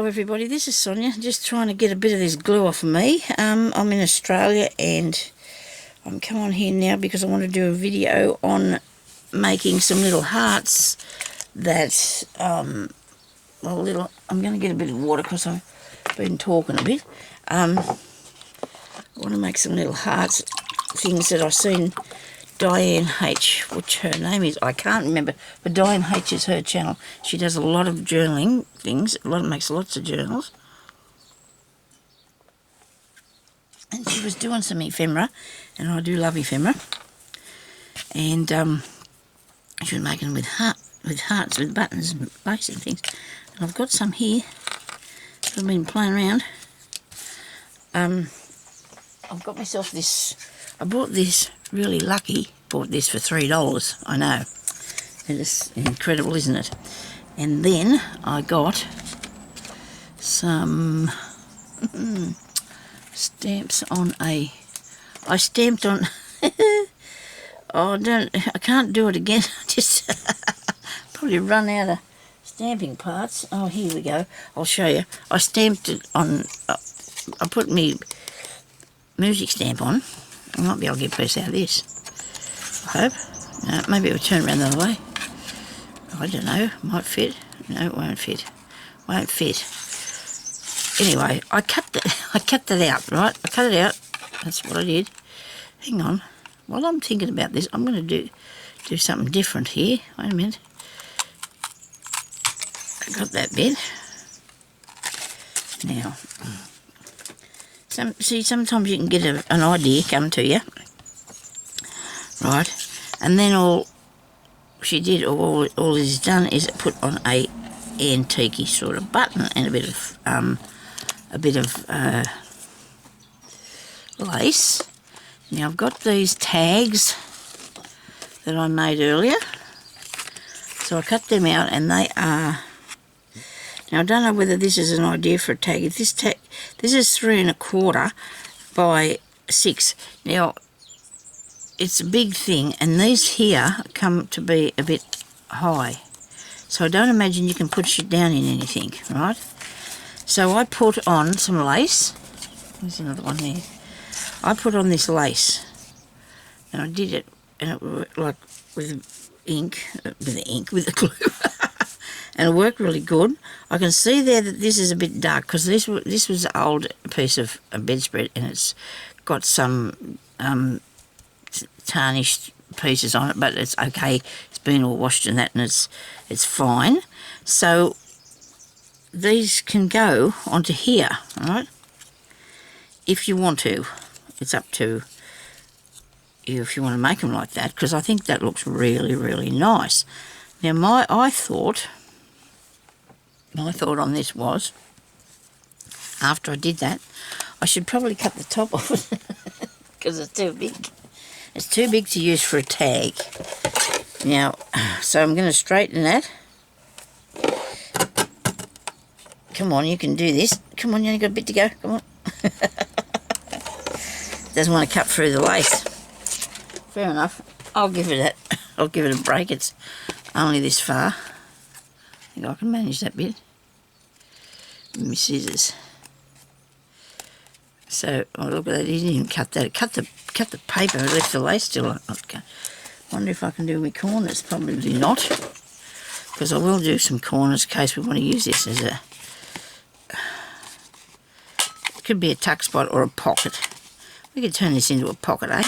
everybody, this is Sonia, just trying to get a bit of this glue off of me. I'm in Australia and I'm come on here now because I want to do a video on making some little hearts that, I'm going to get a bit of water because I've been talking a bit. I want to make some little hearts, things that I've seen Diane H, which her name is, I can't remember, but Diane H is her channel. She does a lot of journaling things, makes lots of journals. And she was doing some ephemera, and I do love ephemera. And she was making them with hearts, with buttons and lace and things. And I've got some here that I've been playing around. I've got myself this, I bought this really lucky, bought this for $3, I know. It is incredible, isn't it? And then I got some stamps on I stamped on, I can't do it again, just probably run out of stamping parts. Oh, here we go, I'll show you. I stamped it on, I put me music stamp on. I might be able to get a piece out of this, I hope. No, maybe it'll turn around the other way. I don't know, might fit. No, it won't fit. Won't fit. Anyway, I cut that out, right? I cut it out. That's what I did. Hang on. While I'm thinking about this, I'm going to do something different here. Wait a minute. I got that bit. Now, sometimes you can get an idea come to you, right? And then all she did, all is done, is put on a antique sort of button and a bit of lace. Now I've got these tags that I made earlier, so I cut them out, and they are. Now I don't know whether this is an idea for a tag. If this is 3 1/4 by 6. Now it's a big thing, and these here come to be a bit high, so I don't imagine you can put shit down in anything, right? So I put on some lace. There's another one there. I put on this lace, and I did it, and it like with the glue. And it worked really good. I can see there that this is a bit dark because this was an old piece of a bedspread, and it's got some tarnished pieces on it, but it's okay. It's been all washed and that, and it's fine. So these can go onto here, all right? If you want to, it's up to you if you want to make them like that, because I think that looks really, really nice. Now my thought on this was, after I did that, I should probably cut the top off it because it's too big. It's too big to use for a tag. Now, so I'm going to straighten that. Come on, you can do this. Come on, you only got a bit to go. Come on. Doesn't want to cut through the lace. Fair enough. I'll give it a break. It's only this far. I think I can manage that bit with my scissors. So, oh, look at that, he didn't even cut that. It cut the paper, it left the lace still. Okay. Wonder if I can do my corners. Probably not, because I will do some corners in case we want to use this as a, it could be a tuck spot or a pocket. We could turn this into a pocket, eh?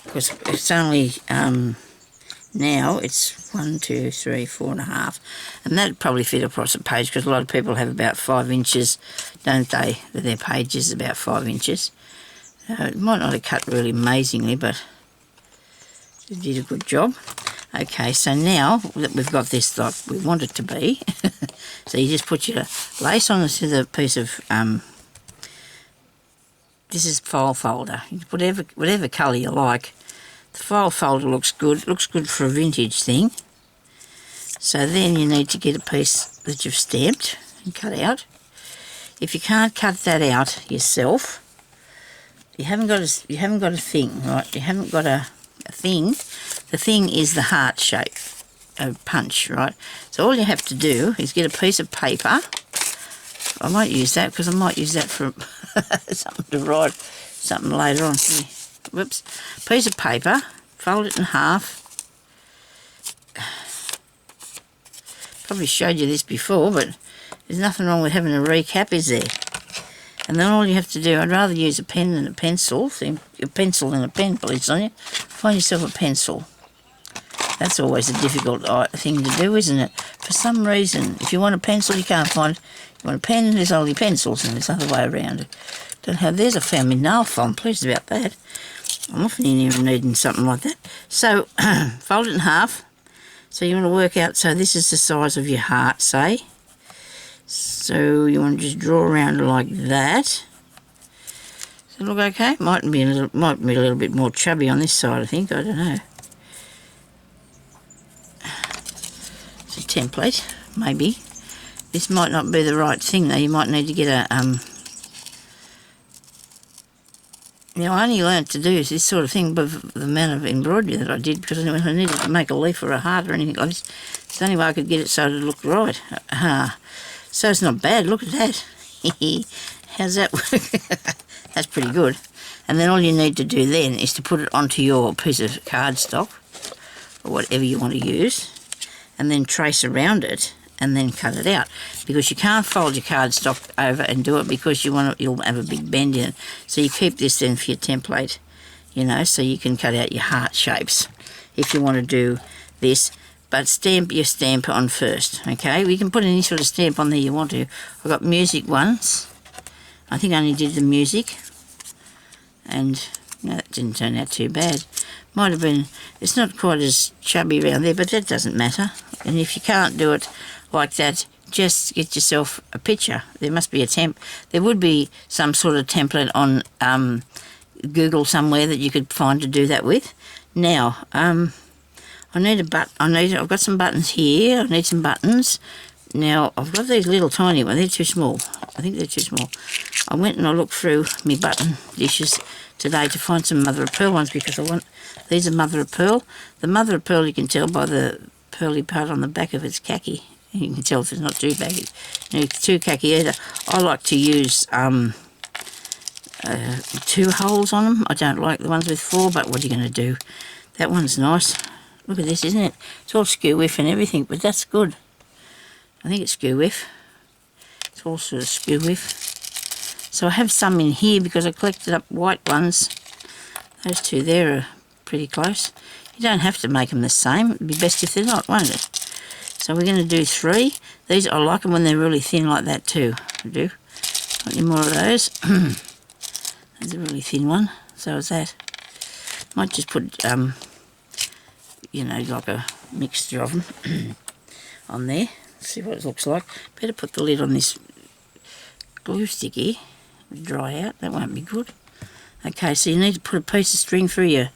Because it's only, now it's 1, 2, 3, 4 1/2, and that'd probably fit across a page, because a lot of people have about 5 inches, don't they? That their page is about 5 inches. It might not have cut really amazingly, but it did a good job. Okay, so now that we've got this like we want it to be, so you just put your lace on the piece of this is file folder. You put whatever colour you like. The file folder looks good. It looks good for a vintage thing. So then you need to get a piece that you've stamped and cut out. If you can't cut that out yourself, you haven't got a thing, right? You haven't got a thing. The thing is the heart shape, a punch, right? So all you have to do is get a piece of paper I might use that because I might use that for something to write something later on. Here. Whoops. Piece of paper, fold it in half. Probably showed you this before, but there's nothing wrong with having a recap, is there? And then all you have to do, I'd rather use a pen than a pencil. See, a pencil than a pen, please, Sonia. Find yourself a pencil. That's always a difficult thing to do, isn't it? For some reason, if you want a pencil, you can't find it. You want a pen, there's only pencils, and there's the other way around it. Don't have. There's a found my nail file. I'm pleased about that. I'm often even needing something like that. So, fold it in half. So you want to work out, so this is the size of your heart, say. So you want to just draw around like that. Does it look okay? Might be a little bit more chubby on this side, I think. I don't know. It's a template, maybe. This might not be the right thing though. You might need to get a I only learnt to do this sort of thing with the amount of embroidery that I did, because I needed to make a leaf or a heart or anything like this. It's the only way I could get it so it looked right. So it's not bad. Look at that. How's that work? That's pretty good. And then all you need to do then is to put it onto your piece of cardstock or whatever you want to use, and then trace around it and then cut it out, because you can't fold your cardstock over and do it, because you'll have a big bend in it. So you keep this then for your template, you know, so you can cut out your heart shapes if you want to do this. But stamp your stamp on first, okay? You can put any sort of stamp on there you want to. I've got music ones. I think I only did the music, and no, that didn't turn out too bad. Might have been, it's not quite as chubby around there, but that doesn't matter. And if you can't do it like that, just get yourself a picture. There must be there would be some sort of template on Google somewhere that you could find to do that with. Now, I've got some buttons here. I need some buttons. Now, I've got these little tiny ones. They're too small. I think they're too small. I went and I looked through my button dishes today to find some mother of pearl ones, because these are mother of pearl. The mother of pearl, you can tell by the pearly part on the back of its khaki. You can tell if it's not too baggy, too khaki either. I like to use 2 holes on them. I don't like the ones with 4, but what are you going to do? That one's nice. Look at this, isn't it? It's all skew whiff and everything, but that's good. I think it's skew whiff. It's all sort of skew whiff. So I have some in here because I collected up white ones. Those 2 there are pretty close. You don't have to make them the same. It'd be best if they're not, won't it? So we're going to do 3. These, I like them when they're really thin like that too. I do. Want any more of those? There's a really thin one. So is that. Might just put, you know, like a mixture of them on there. See what it looks like. Better put the lid on this glue stick here. Dry out. That won't be good. Okay, so you need to put a piece of string through your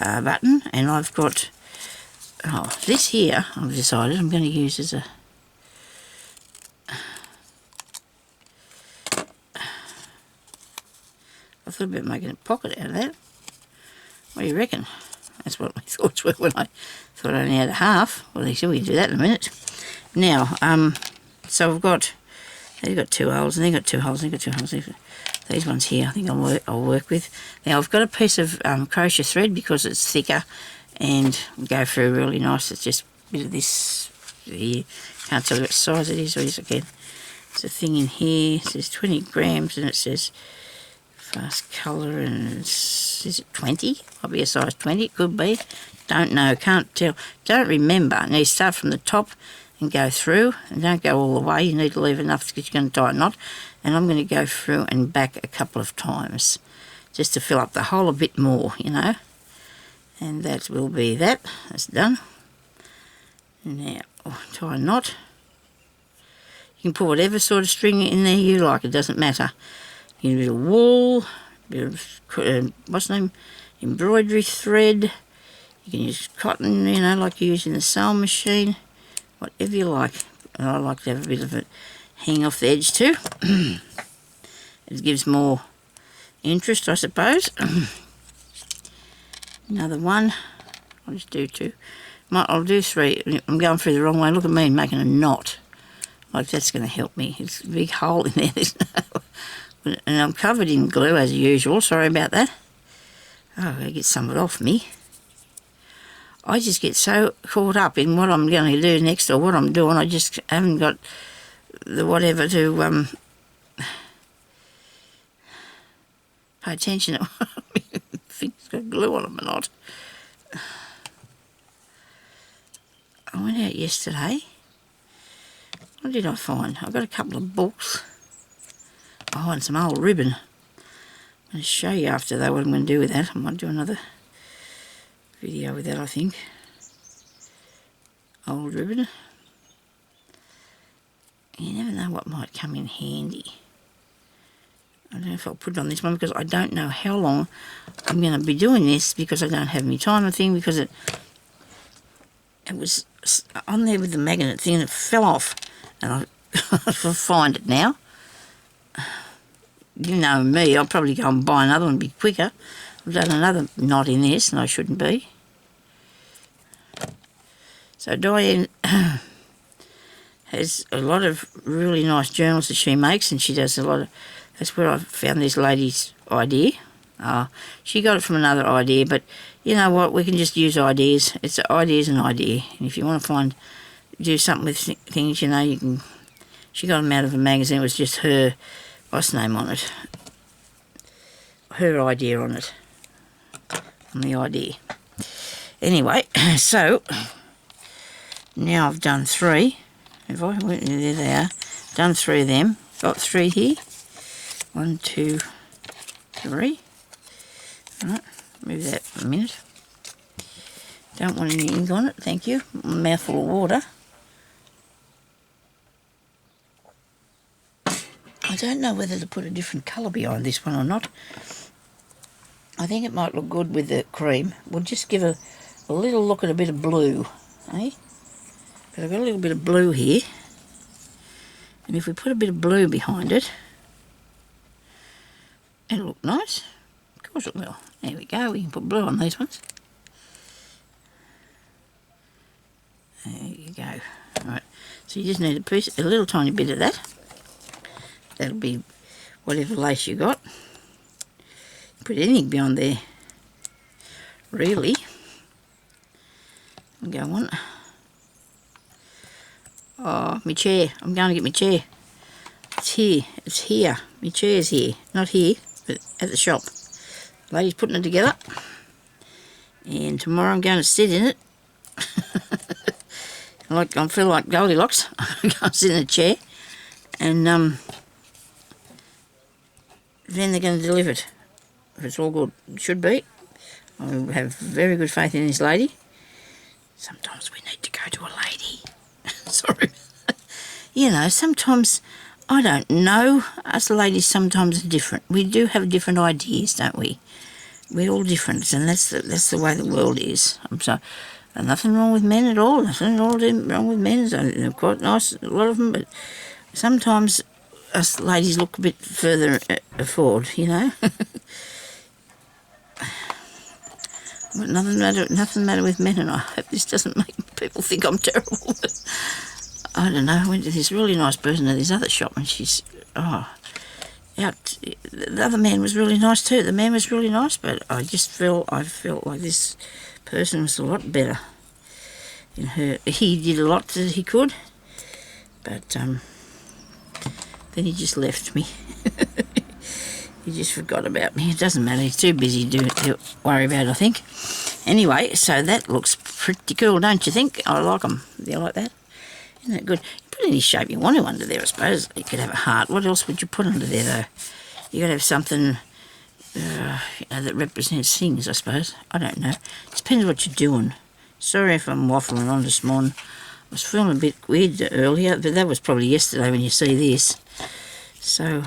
button, and I've got this here. I've decided I'm going to use as a I thought about making a pocket out of that. What do you reckon? That's what my thoughts were when I thought I only had a half. Well, they said we can do that in a minute. Now, so I've got, they've got 2 holes, and they've got 2 holes, and they've got 2 holes. These ones here, I think I'll work with. Now, I've got a piece of crochet thread because it's thicker and go through really nice. It's just a bit of this here. Can't tell what size it is, or is again. There's a thing in here. It says 20 grams, and it says fast colour, and is it 20? Might be a size 20, it could be. Don't know, can't tell. Don't remember. Now you start from the top and go through, and don't go all the way. You need to leave enough because you're going to tie a knot. And I'm going to go through and back a couple of times just to fill up the hole a bit more, you know. And that will be that. That's done. Now, tie a knot. You can put whatever sort of string in there you like. It doesn't matter. You can do a bit of wool, a bit of, what's the name? Embroidery thread. You can use cotton, you know, like you use in the sewing machine. Whatever you like. And I like to have a bit of it hang off the edge too. It gives more interest, I suppose. Another one. I'll just do 2. I'll do 3. I'm going through the wrong way. Look at me making a knot. Like that's going to help me. It's a big hole in there. And I'm covered in glue as usual. Sorry about that. Oh, I've got to get some of it off me. I just get so caught up in what I'm going to do next or what I'm doing. I just haven't got the whatever to pay attention to if it's got glue on them or not. I went out yesterday. What did I find? I got a couple of books. Oh, and some old ribbon. I'm going to show you after though what I'm going to do with that. I might do another video with that, I think. Old ribbon. You never know what might come in handy. I don't know if I'll put it on this one because I don't know how long I'm going to be doing this because I don't have any time or thing because it was on there with the magnet thing and it fell off and I find it now. You know me, I'll probably go and buy another one and be quicker. I've done another knot in this and I shouldn't be. So Diane has a lot of really nice journals that she makes and she does a lot of, that's where I found this lady's idea. She got it from another idea, but you know what, we can just use ideas. It's ideas and idea. And if you want to do something with things, you know, you can, she got them out of a magazine, it was just her, what's the name on it? Her idea on it. On the idea. Anyway, so now I've done 3. If I went there they are. Done 3 of them. Got 3 here. 1, 2, 3. Alright, move that for a minute. Don't want any ink on it, thank you. A mouthful of water. I don't know whether to put a different colour behind this one or not. I think it might look good with the cream. We'll just give a little look at a bit of blue, eh? But I've got a little bit of blue here. And if we put a bit of blue behind it, it'll look nice. Of course it will. There we go, we can put blue on these ones. There you go. Alright, so you just need a little tiny bit of that. That'll be whatever lace you got. Put anything beyond there, really. And go on. Oh, my chair. I'm going to get my chair. It's here. It's here. My chair's here. Not here, but at the shop. Lady's putting it together. And tomorrow I'm going to sit in it. I feel like Goldilocks. I'm going to sit in a chair. And then they're going to deliver it. If it's all good, it should be. I have very good faith in this lady. Sometimes we need to go to a lady. Sorry. You know, sometimes, I don't know, us ladies sometimes are different. We do have different ideas, don't we? We're all different, and that's the way the world is. Nothing wrong with men at all. Nothing at all wrong with men. They're quite nice, a lot of them, but sometimes us ladies look a bit further forward, you know. But nothing matter with men, and I hope this doesn't make people think I'm terrible. But I don't know. I went to this really nice person at this other shop, and she's out. The other man was really nice too. The man was really nice, but I felt like this person was a lot better. He did a lot that he could, but then he just left me. He just forgot about me. It doesn't matter. He's too busy to worry about it, I think. Anyway, so that looks pretty cool, don't you think? I like them. Do you like that? Isn't that good? You put any shape you want to under there, I suppose. You could have a heart. What else would you put under there, though? You got to have something that represents things, I suppose. I don't know. It depends what you're doing. Sorry if I'm waffling on this morning. I was feeling a bit weird earlier, but that was probably yesterday when you see this. So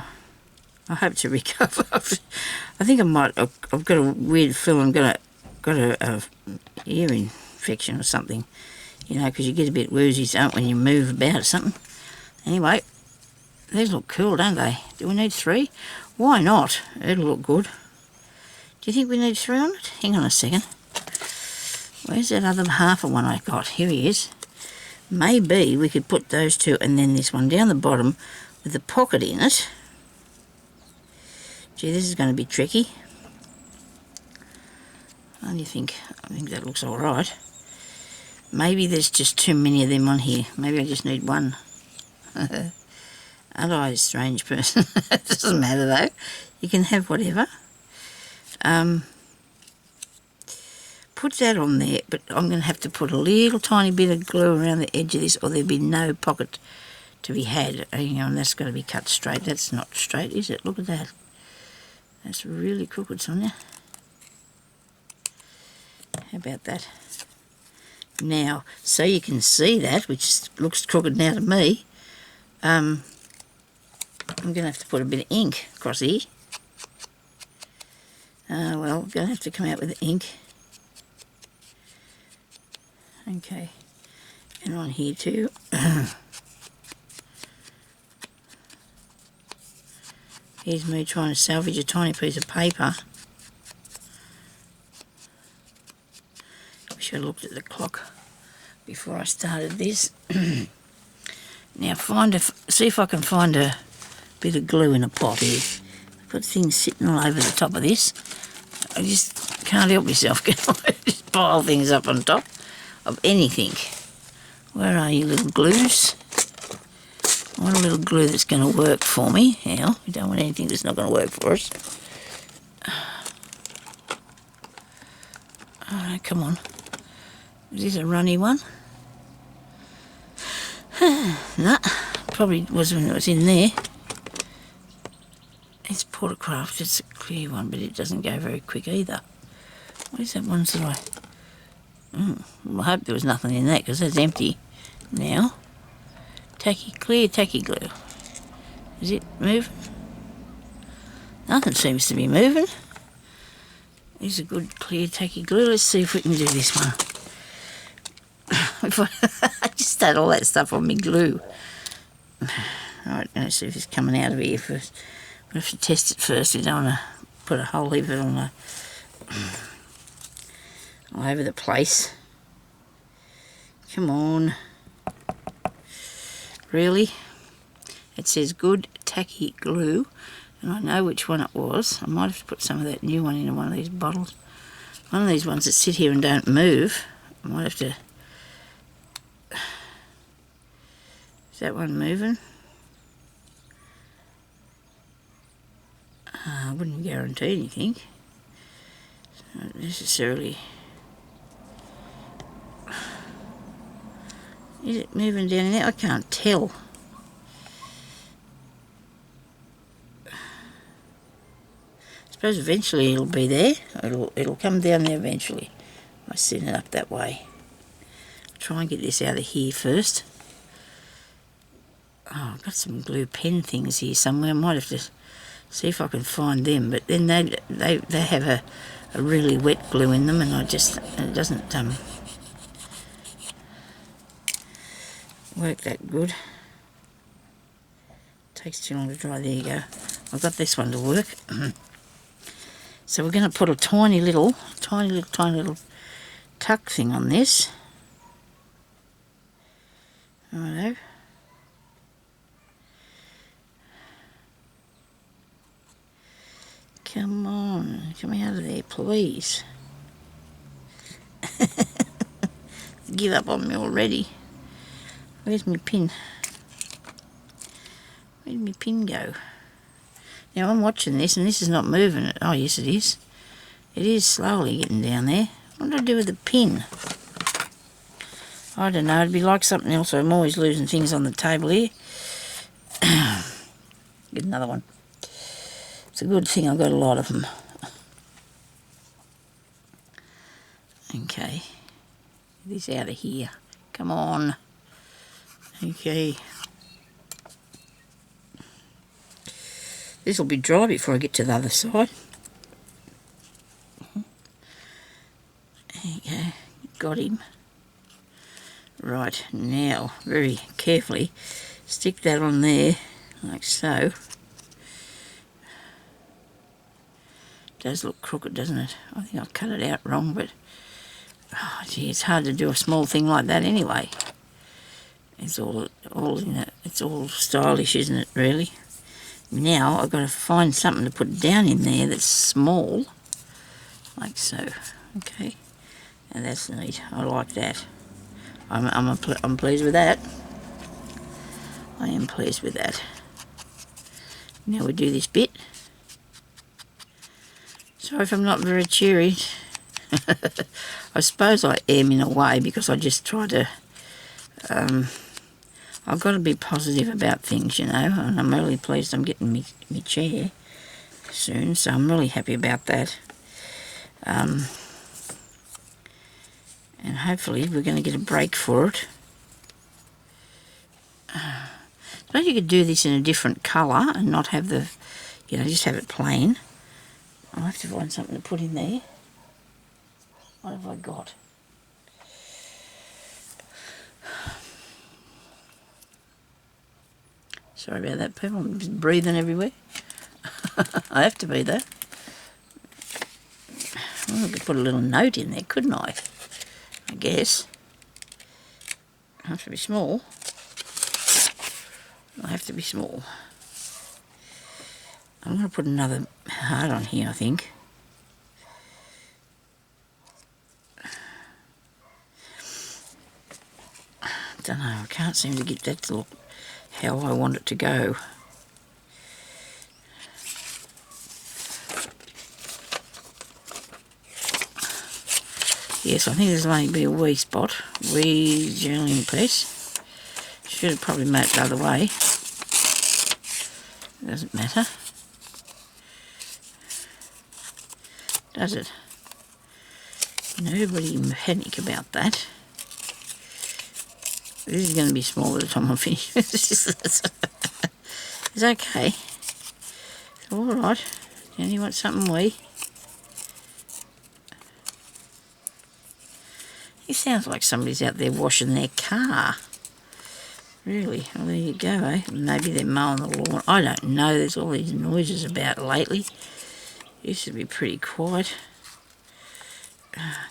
I hope to recover. I think I might. I've got a weird feeling. Got a ear infection or something. You know, because you get a bit woozy, don't when you move about or something. Anyway, these look cool, don't they? Do we need 3? Why not? It'll look good. Do you think we need 3 on it? Hang on a second. Where's that other half of one I got? Here he is. maybe we could put those two and then this one down the bottom with the pocket in it. Gee, this is going to be tricky. What do you think? I think that looks all right. Maybe there's just too many of them on here. Maybe I just need one. Aren't I a strange person? It doesn't matter though. You can have whatever. Put that on there, but I'm going to have to put a little tiny bit of glue around the edge of this or there'll be no pocket to be had. You know, and that's got to be cut straight. That's not straight, is it? Look at that. That's really crooked, Sonia. How about that? Now, so you can see that, which looks crooked now to me, I'm going to have to put a bit of ink across here. Well, I'm going to have to come out with the ink. Okay, and on here too. Here's me trying to salvage a tiny piece of paper. Wish I looked at the clock before I started this. Now see if I can find a bit of glue in a pot here. I've got things sitting all over the top of this. I just can't help myself. Just pile things up on top of anything. Where are you, little glues? I want a little glue that's going to work for me. Now, we don't want anything that's not going to work for us. Oh, come on. Is this a runny one? No, probably was when it was in there. It's Portercraft, it's a clear one, but it doesn't go very quick either. Where's that one that I... Well, I hope there was nothing in that because that's empty now. Clear tacky glue. Is it moving? Nothing seems to be moving. There's a good clear tacky glue. Let's see if we can do this one. I just had all that stuff on me glue. Alright, let's see if it's coming out of here first. We have to test it first. We don't want to put a whole heap of it on all over the place. Come on. Really? It says good tacky glue, and I know which one it was. I might have to put some of that new one into one of these bottles. One of these ones that sit here and don't move. I might have to... Is that one moving? I wouldn't guarantee anything. Not necessarily. Is it moving down in there? I can't tell. I suppose eventually it'll be there. It'll come down there eventually. I set it up that way. Try and get this out of here first. Oh, I've got some glue pen things here somewhere. I might have to see if I can find them. But then they have a really wet glue in them, and it doesn't work that good. Takes too long to dry. There you go. I've got this one to work. So we're going to put a tiny little tuck thing on this. Righto. Come on, come out of there, please. Give up on me already. Where's my pin? Where'd my pin go? Now I'm watching this and this is not moving. Oh yes it is. It is slowly getting down there. What do I do with the pin? I don't know, it'd be like something else. I'm always losing things on the table here. Get another one. It's a good thing I've got a lot of them. Okay. Get this out of here. Come on. Okay. This will be dry before I get to the other side. There you go. Got him. Right, now, very carefully, stick that on there, like so. Does look crooked, doesn't it? I think I've cut it out wrong, but oh gee, it's hard to do a small thing like that anyway. It's all in it. It's all stylish, isn't it, really? Now I've got to find something to put down in there that's small, like so. Okay, and that's neat. I like that. I'm pleased with that. I am pleased with that. Now we do this bit. Sorry if I'm not very cheery. I suppose I am in a way, because I just try to... I've got to be positive about things, you know, and I'm really pleased I'm getting me chair soon, so I'm really happy about that. And hopefully we're going to get a break for it. I suppose you could do this in a different colour and not have the, you know, just have it plain. I'll have to find something to put in there. What have I got? Sorry about that, people. I'm just breathing everywhere. I have to be there. Well, I could put a little note in there, couldn't I? I guess. I have to be small. I have to be small. I'm going to put another heart on here, I think. Don't know, I can't seem to get that to look how I want it to go. Yes, I think there's only be a wee spot. Wee journaling piece. Should have probably made it the other way. Doesn't matter. Does it? Nobody panic about that. This is going to be small by the time I finish. It's okay. It's alright. You only want something wee. It sounds like somebody's out there washing their car. Really? Well, there you go, eh? Maybe they're mowing the lawn. I don't know. There's all these noises about lately. It used to be pretty quiet.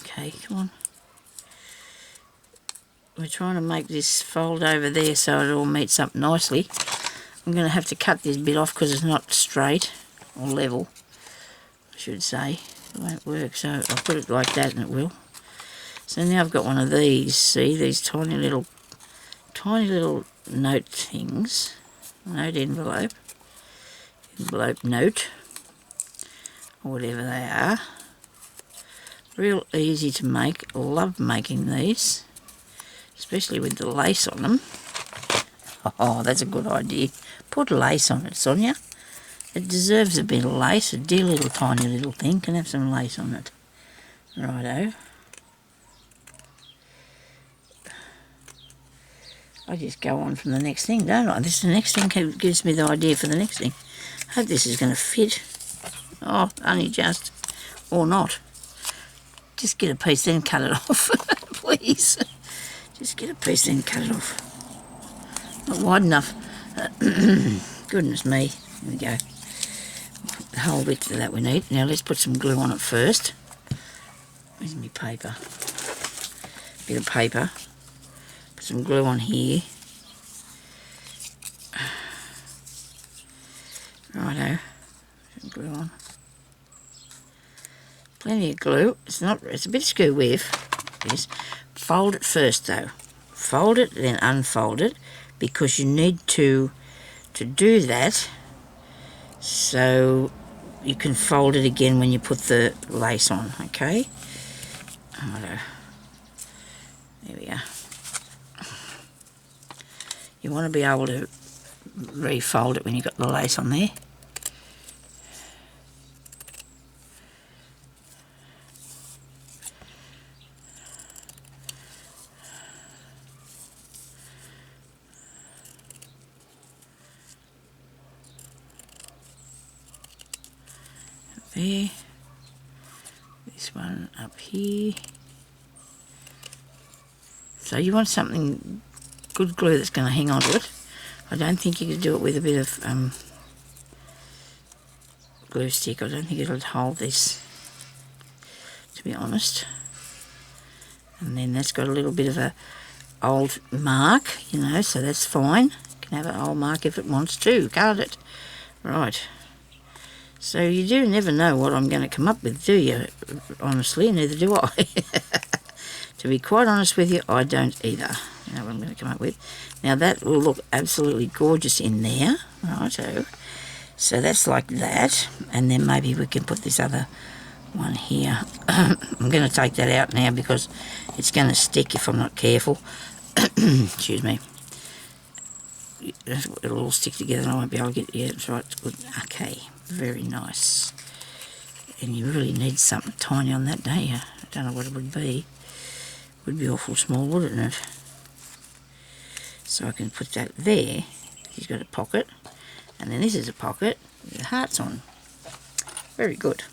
Okay, come on. We're trying to make this fold over there so it all meets up nicely. I'm going to have to cut this bit off because it's not straight or level, I should say. It won't work, so I'll put it like that and it will. So now I've got one of these, see, these tiny little note things, note envelope note, or whatever they are. Real easy to make, love making these, especially with the lace on them. Oh, that's a good idea. Put lace on it, Sonia. It deserves a bit of lace. A dear little tiny little thing can have some lace on it. Righto. I just go on from the next thing, don't I? This the next thing gives me the idea for the next thing. I hope this is going to fit. Oh, only just. Or not. Just get a piece, then cut it off. Please. Just get a piece, then cut it off. Not wide enough. Goodness me. There we go. The whole width of that we need. Now let's put some glue on it first. Where's my paper? Bit of paper. Put some glue on here. Righto. Some glue on. Plenty of glue. It's a bit skew with this. Fold it first though. Fold it, then unfold it, because you need to do that so you can fold it again when you put the lace on, okay? Righto. There we are. You want to be able to refold it when you've got the lace on there. There. This one up here. So you want something good glue that's going to hang on to it. I don't think you could do it with a bit of glue stick. I don't think it'll hold this, to be honest. And then that's got a little bit of a old mark, you know, so that's fine. It can have an old mark if it wants to, can't it? Right. So you do never know what I'm going to come up with, do you? Honestly, neither do I. To be quite honest with you, I don't either. You know what I'm going to come up with. Now that will look absolutely gorgeous in there. Righto. So that's like that. And then maybe we can put this other one here. I'm going to take that out now because it's going to stick if I'm not careful. Excuse me. It'll all stick together and I won't be able to get it. Yeah, that's right. It's good. Okay. Very nice. And you really need something tiny on that, don't you? I don't know what it would be. It would be awful small, wouldn't it? So I can put that there. He's got a pocket. And then this is a pocket with hearts on. Very good.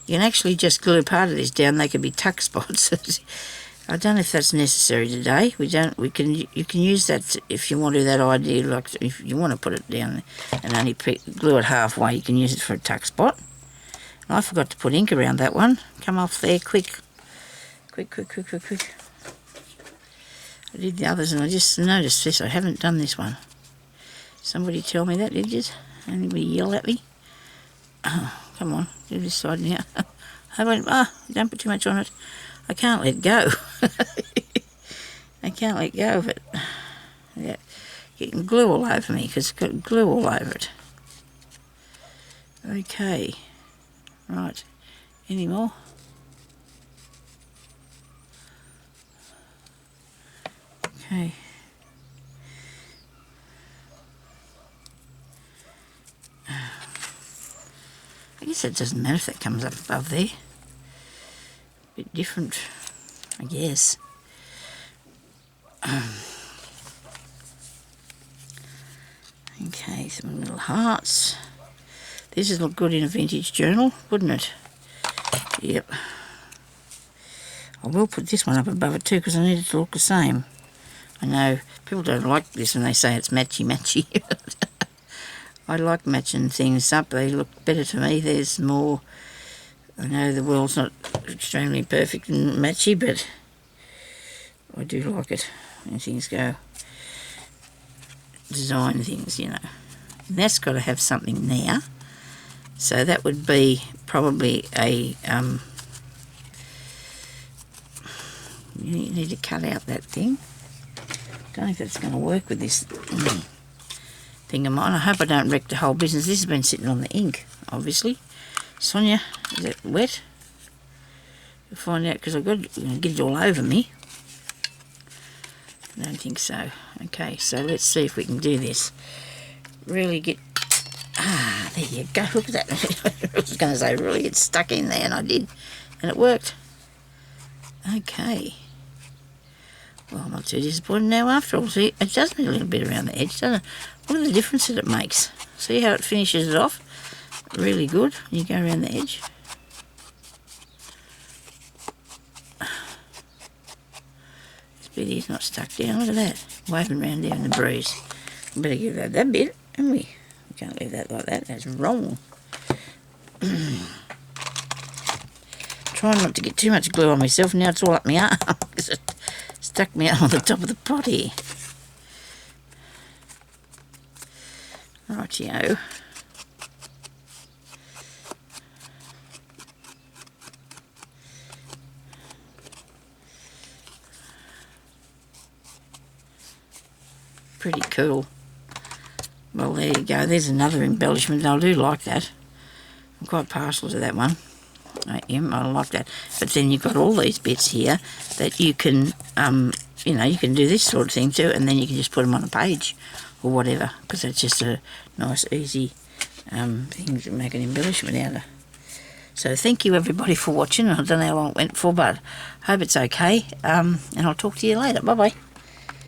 You can actually just glue part of this down. They could be tuck spots. I don't know if that's necessary today. You can use that if you want to do that idea. Like if you want to put it down and only glue it halfway, you can use it for a tuck spot. And I forgot to put ink around that one. Come off there, quick. Quick. I did the others and I just noticed this. I haven't done this one. Somebody tell me that, did you? Anybody yell at me? Oh, come on, do this side now. Don't put too much on it. I can't let go. I can't let go of it. Yeah, getting glue all over me because it's got glue all over it. Okay, right. Any more? Okay. I guess it doesn't matter if that comes up above there. A bit different, I guess. Okay, some little hearts. This would look good in a vintage journal, wouldn't it? Yep. I will put this one up above it too because I need it to look the same. I know people don't like this when they say it's matchy. I like matching things up. They look better to me. There's more. I know the world's not extremely perfect and matchy, but I do like it when things go. Design things, you know. And that's got to have something there. So that would be probably a... you need to cut out that thing. Don't know if that's going to work with this thing of mine. I hope I don't wreck the whole business. This has been sitting on the ink, obviously. Sonia, is it wet? You'll find out because I've got to get it all over me. I don't think so. Okay, so let's see if we can do this. Really get... there you go. Look at that. I was going to say, really get stuck in there, and I did. And it worked. Okay. Well, I'm not too disappointed now after all. See, it does need a little bit around the edge, doesn't it? What are the difference that it makes? See how it finishes it off? Really good. You go around the edge. This bit here's not stuck down. Look at that. Waving around there in the breeze. We better give that bit, haven't we? We can't leave that like that. That's wrong. Trying not to get too much glue on myself. Now it's all up my arm because it stuck me out on the top of the pot here. Rightio. Pretty cool. Well, there you go. There's another embellishment. I do like that. I'm quite partial to that one. I am. I like that. But then you've got all these bits here that you can, you know, you can do this sort of thing too, and then you can just put them on a page or whatever, because it's just a nice, easy thing to make an embellishment out of. So thank you everybody for watching. I don't know how long it went for, but I hope it's okay. And I'll talk to you later. Bye-bye.